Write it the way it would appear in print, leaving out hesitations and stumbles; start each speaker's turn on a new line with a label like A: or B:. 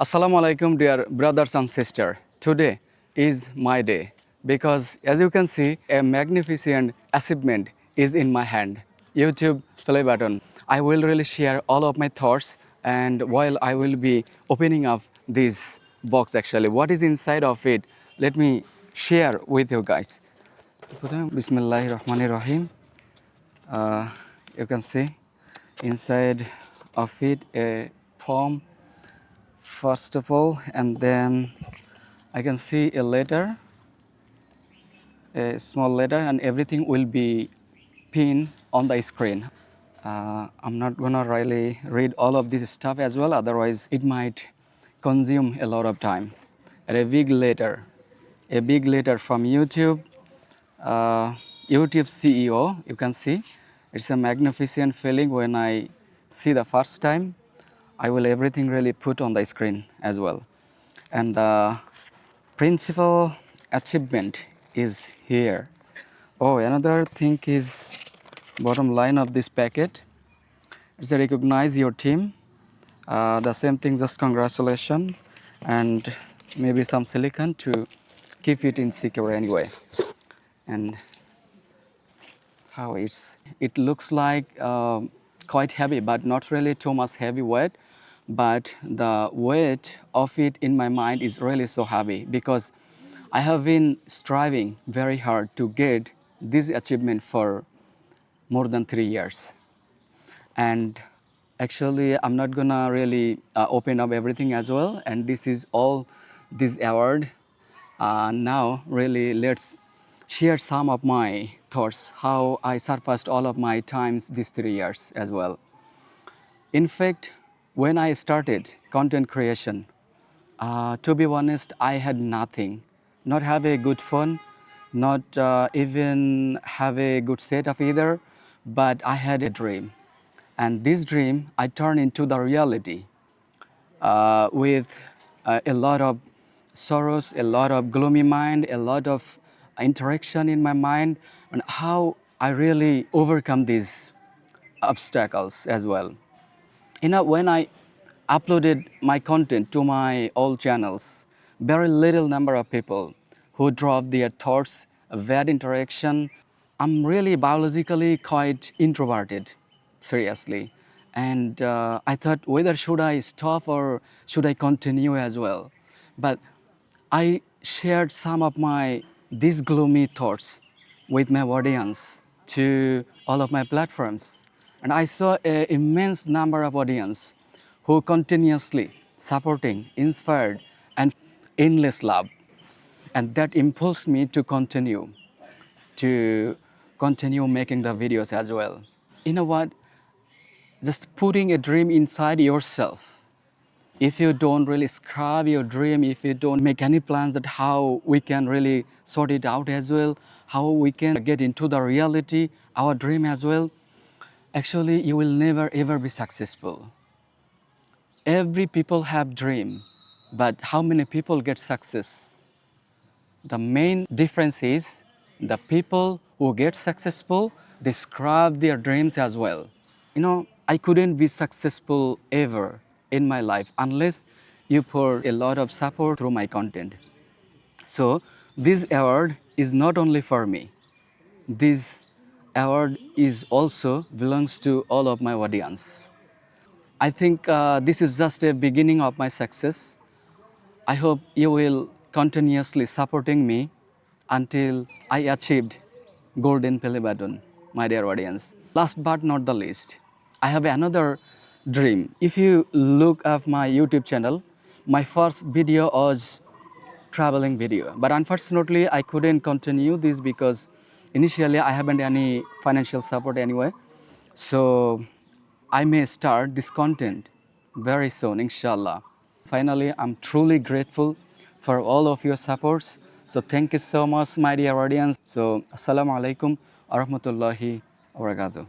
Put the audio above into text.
A: Assalamu alaikum, dear brothers and sisters. Today is my day because, as you can see, a magnificent achievement is in my hand. YouTube play button. I will really share all of my thoughts, and while I will be opening up this box, actually, what is inside of it, let me share with you guys. Bismillahirrahmanirrahim. You can see inside of it a form first of all, and then I can see a letter, a small letter, and everything will be pinned on the screen. I'm not gonna really read all of this stuff as well, otherwise it might consume a lot of time. And a big letter from YouTube, uh, YouTube CEO. You can see it's a magnificent feeling when I see the first time. I will everything really put on the screen as well, and the principal achievement is here. Oh, another thing is bottom line of this packet. It's a recognize your team. The same thing, just congratulations, and maybe some silicon to keep it insecure anyway. And how it looks like quite heavy, but not really too much heavy weight. But the weight of it in my mind is really so heavy because I have been striving very hard to get this achievement for more than 3 years. And actually, I'm not gonna really open up everything as well. And this is all this award. Now, really, let's share some of my thoughts how I surpassed all of my times these 3 years as well. In fact, when I started content creation, to be honest, I had nothing. Not have a good phone, not even have a good setup either, but I had a dream. And this dream I turned into the reality with a lot of sorrows, a lot of gloomy mind, a lot of interaction in my mind, and how I really overcome these obstacles as well. When I uploaded my content to my old channels, very little number of people who drop their thoughts, bad interaction. I'm really biologically quite introverted, seriously. And I thought whether should I stop or should I continue as well. But I shared some of my these gloomy thoughts with my audience to all of my platforms. And I saw an immense number of audience who continuously supporting, inspired, and endless love. And that impulsed me to continue making the videos as well. You know what? Just putting a dream inside yourself. If you don't really scrap your dream, if you don't make any plans that how we can really sort it out as well, how we can get into the reality, our dream as well, actually you will never ever be successful. Every people have dream, but how many people get success? The main difference is the people who get successful, they scrap their dreams as well. I couldn't be successful ever in my life unless you pour a lot of support through my content. So this award is not only for me. This award is also belongs to all of my audience. I think this is just a beginning of my success. I hope you will continuously supporting me until I achieved golden play button, my dear audience. Last but not the least, I have another dream. If you look at my YouTube channel, my first video was traveling video, but unfortunately I couldn't continue this because initially I haven't any financial support anyway. So I may start this content very soon, inshallah. Finally, I'm truly grateful for all of your supports. So thank you so much, my dear audience. So assalamu alaikum wa rahmatullahi wa barakatuh.